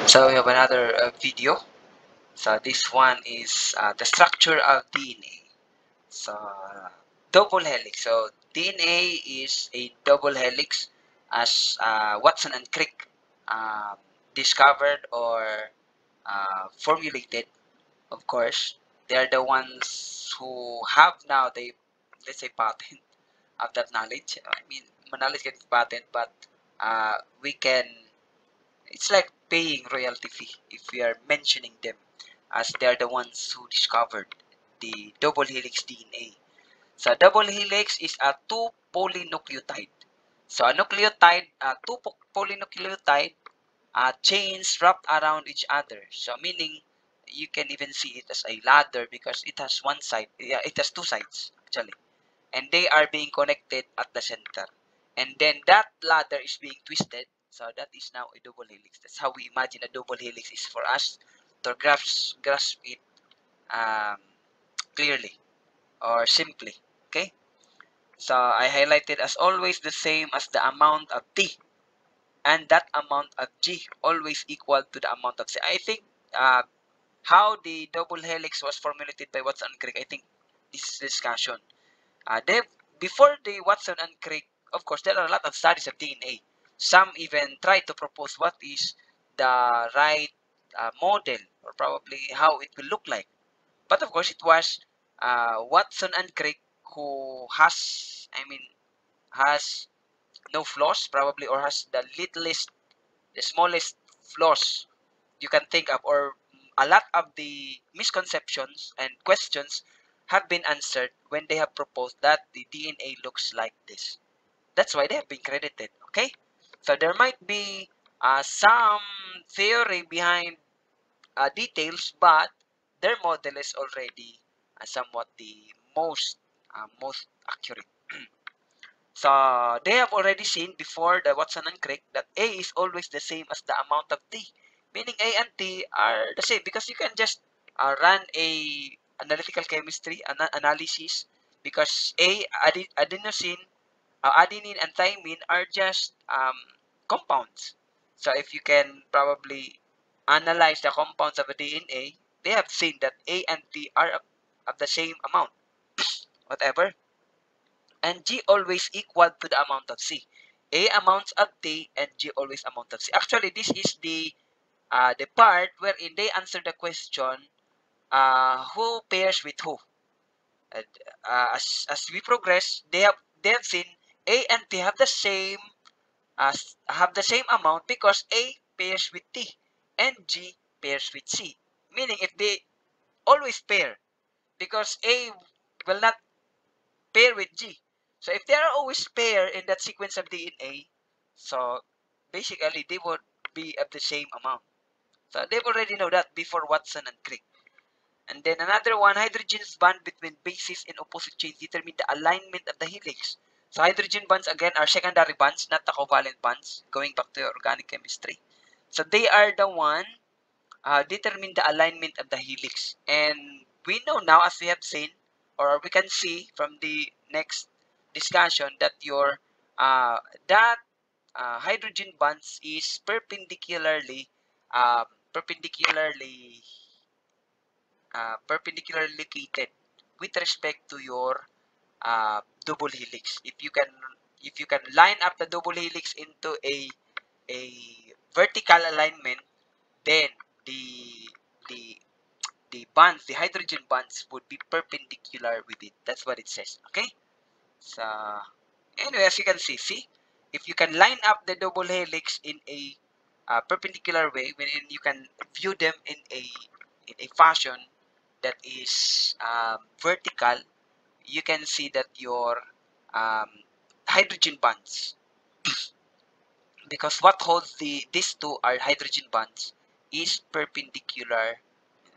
So we have another video. So this one is the structure of DNA. So double helix. So DNA is a double helix, as Watson and Crick um, discovered or formulated. Of course, they are the ones who have now the, let's say, patent of that knowledge. I mean, knowledge gets patent, but we can, it's like paying royalty fee if we are mentioning them, as they are the ones who discovered the double helix DNA. So double helix is a two polynucleotide. So a nucleotide, two polynucleotide chains wrapped around each other. So meaning you can even see it as a ladder because it has one side. Yeah, it has two sides actually, and they are being connected at the center. And then that ladder is being twisted, so that is now a double helix. That's how we imagine a double helix is for us to grasp it um, clearly or simply. Okay, so I highlighted as always the same as the amount of T, and that amount of G always equal to the amount of C. I think uh, how the double helix was formulated by Watson and Crick, I think this discussion. They, before the Watson and Crick, of course, there are a lot of studies of DNA. Some even try to propose what is the right model, or probably how it will look like. But of course, it was Watson and Crick who has, I mean, has no flaws probably, or has the littlest, the smallest flaws you can think of, or a lot of the misconceptions and questions have been answered when they have proposed that the DNA looks like this. That's why they have been credited. Okay, so there might be some theory behind details, but their model is already somewhat the most accurate. So they have already seen before the Watson and Crick that A is always the same as the amount of T, meaning A and T are the same because you can just run a analytical chemistry analysis, because adenosine, adenine and thymine are just compounds. So if you can probably analyze the compounds of a DNA, they have seen that A and T are of the same amount, whatever, and G always equal to the amount of C. A amounts of T and G always amount of C. Actually, this is the part wherein they answer the question, who pairs with who. And, as we progress, they have seen A and T have the same amount because A pairs with T and G pairs with C. Meaning if they always pair, because A will not pair with G. So if they are always pair in that sequence of DNA, so basically they would be of the same amount. So they've already know that before Watson and Crick. And then another one, hydrogen's bond between bases in opposite chains determine the alignment of the helix. So hydrogen bonds again are secondary bonds, not the covalent bonds, going back to organic chemistry. So they are the one determine the alignment of the helix. And we know now, as we have seen, or we can see from the next discussion, that your that hydrogen bonds is perpendicularly uh, perpendicularly perpendicularly located with respect to your double helix. If you can line up the double helix into a vertical alignment, then the the the hydrogen bonds would be perpendicular with it. That's what it says. Okay. So anyway, as you can see, if you can line up the double helix in a perpendicular way, wherein you can view them in a fashion that is vertical, you can see that your um, hydrogen bonds, because what holds these two are hydrogen bonds, is perpendicular.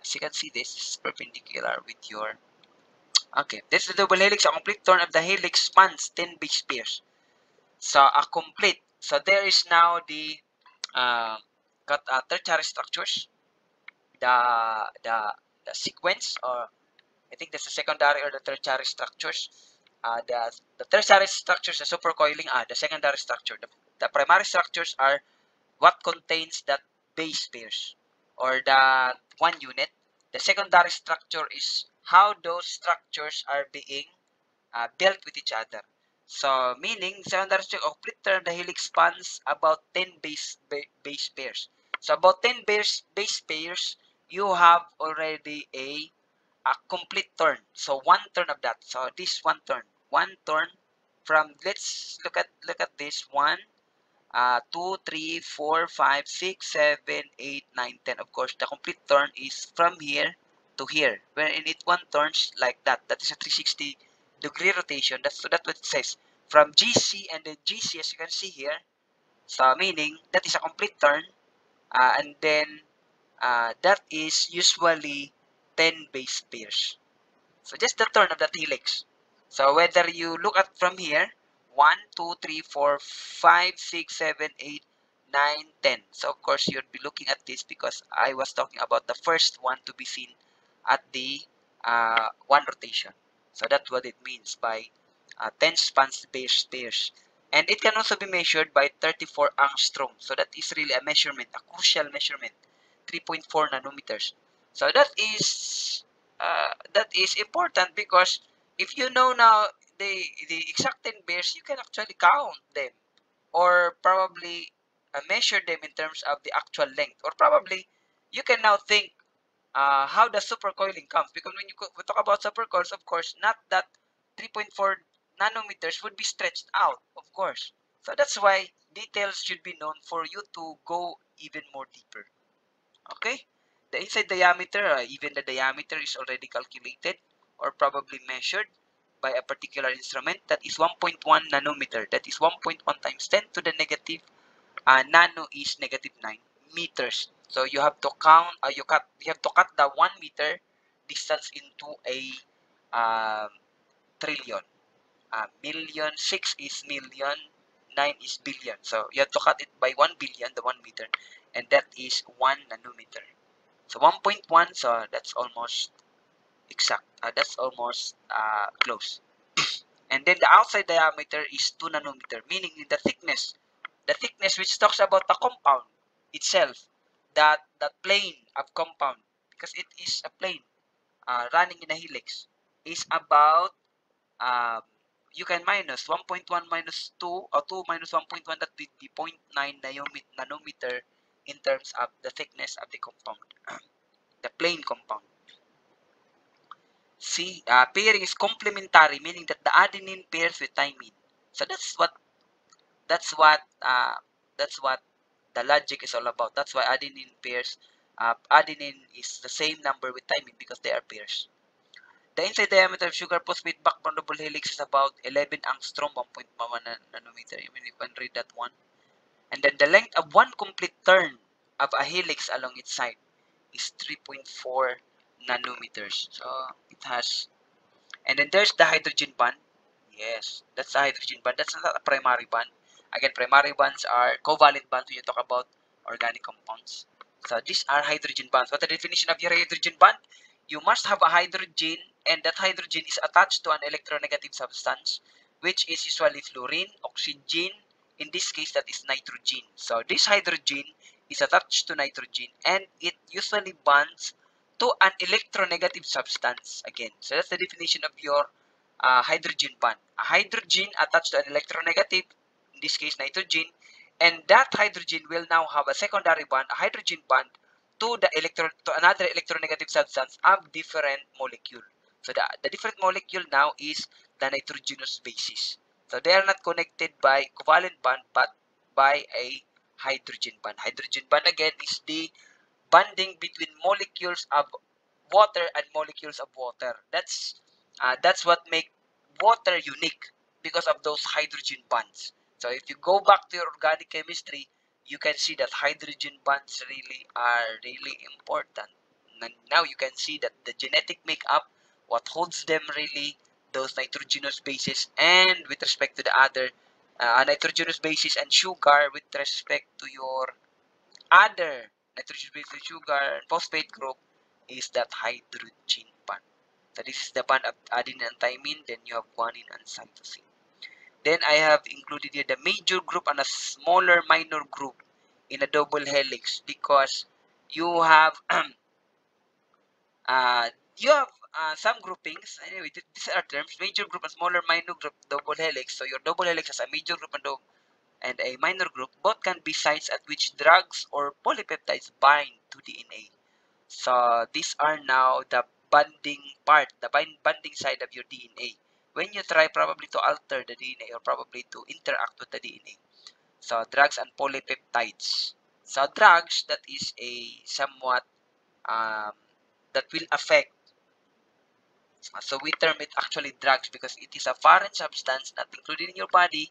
As you can see, this is perpendicular with your. Okay, this is the double helix. A complete turn of the helix spans 10 base pairs. So a complete. So there is now the uh, tertiary structures, the the sequence, or I think that's the secondary or the tertiary structures. The tertiary structures, the supercoiling, the secondary structure. The primary structures are what contains that base pairs or the one unit. The secondary structure is how those structures are being built with each other. So, meaning, secondary structure of complete turn, the helix spans about 10 base pairs. So, about 10 base pairs, you have already a complete turn. So, one turn of that. So, this one turn. One turn from, let's look at this. 1, 2, 3, 4, 5, 6, 7, 8, 9, 10. Of course, the complete turn is from here to here. Wherein it one turns like that. That is a 360-degree rotation. That's what it says. From GC and then GC, as you can see here. So, meaning, that is a complete turn. And then, that is usually 10 base pairs. So just the turn of that helix. So whether you look at from here, 1, 2, 3, 4, 5, 6, 7, 8, 9, 10. So of course you'd be looking at this because I was talking about the first one to be seen at the one rotation. So that's what it means by 10 spans base pairs. And it can also be measured by 34 angstrom. So that is really a measurement, a crucial measurement, 3.4 nanometers. So that is important because if you know now the exact 10 pairs, you can actually count them or probably measure them in terms of the actual length, or probably you can now think how the supercoiling comes, because when we talk about supercoils, of course, not that 3.4 nanometers would be stretched out, of course. So that's why details should be known for you to go even more deeper. Okay, the inside diameter, even the diameter is already calculated or probably measured by a particular instrument. That is 1.1 nanometer. That is 1.1 times 10 to the negative, nano is negative 9 meters. So you have to count, you have to cut the 1 meter distance into a trillion. Million, 6 is million, 9 is billion. So you have to cut it by 1 billion, the 1 meter, and that is 1 nanometer. So 1.1, so that's almost exact. That's almost close. And then the outside diameter is 2 nanometer, meaning the thickness which talks about the compound itself, that plane of compound, because it is a plane running in a helix, is about, um, you can minus 1.1 minus 2, or 2 minus 1.1, that would be 0.9 nanometer in terms of the thickness of the compound, the plane compound. See, pairing is complementary, meaning that the adenine pairs with thymine. So that's what uh, that's what the logic is all about. That's why adenine pairs, adenine is the same number with thymine because they are pairs. The inside diameter of sugar phosphate backbone double helix is about 11 angstrom, 1.1 nanometer. I mean, you can read that one. And then the length of one complete turn of a helix along its side is 3.4 nanometers. So it has. And then there's the hydrogen bond. Yes, that's the hydrogen bond. That's not a primary bond. Again, primary bonds are covalent bonds when you talk about organic compounds. So these are hydrogen bonds. What the definition of your hydrogen bond? You must have a hydrogen, and that hydrogen is attached to an electronegative substance, which is usually fluorine, oxygen. In this case, that is nitrogen. So this hydrogen is attached to nitrogen, and it usually bonds to an electronegative substance again. So that's the definition of your hydrogen bond. A hydrogen attached to an electronegative, in this case nitrogen, and that hydrogen will now have a secondary bond, a hydrogen bond, to another electronegative substance of different molecule. So the different molecule now is the nitrogenous basis. So they are not connected by covalent bond but by a hydrogen bond. Hydrogen bond again is the bonding between molecules of water and molecules of water. That's what make water unique, because of those hydrogen bonds. So if you go back to your organic chemistry, you can see that hydrogen bonds really are really important. And now you can see that the genetic makeup, what holds them really, those nitrogenous bases, and with respect to the other nitrogenous bases and sugar with respect to your other nitrogen-based sugar and phosphate group, is that hydrogen bond. So this is the bond of adenine and thymine. Then you have guanine and cytosine. Then I have included here the major group and a smaller minor group in a double helix because you have uh, you have some groupings. Anyway, these are terms: major group and smaller minor group double helix. So your double helix has a major group and a minor group. Both can be sites at which drugs or polypeptides bind to DNA. So these are now the bonding part, the bonding side of your DNA. When you try probably to alter the DNA or probably to interact with the DNA. So drugs and polypeptides. So drugs, that is a somewhat um, that will affect. So we term it actually drugs because it is a foreign substance not included in your body,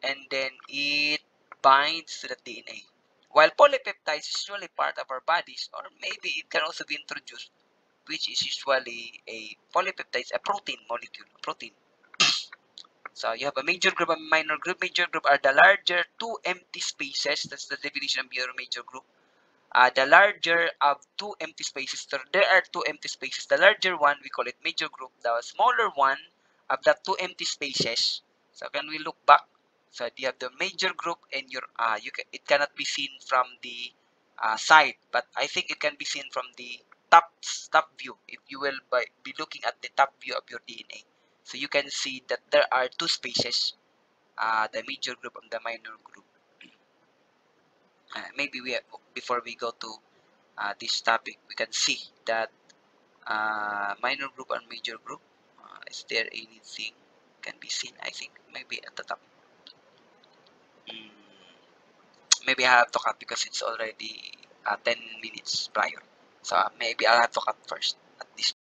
and then it binds to the DNA. While polypeptides is usually part of our bodies, or maybe it can also be introduced, which is usually a polypeptide, a protein molecule, protein. So you have a major group and minor group. Major group are the larger two empty spaces. That's the definition of your major group. The larger of two empty spaces. So there are two empty spaces. The larger one, we call it major group. The smaller one of the two empty spaces. So can we look back? So you have the major group and your it cannot be seen from the side, but I think it can be seen from the top view. If you will be looking at the top view of your DNA, so you can see that there are two spaces, the major group and the minor group. Maybe before we go to this topic, we can see that minor group and major group. Is there anything can be seen? I think maybe at the top. Mm, maybe I have to cut because it's already 10 minutes prior. So maybe I'll have to cut first.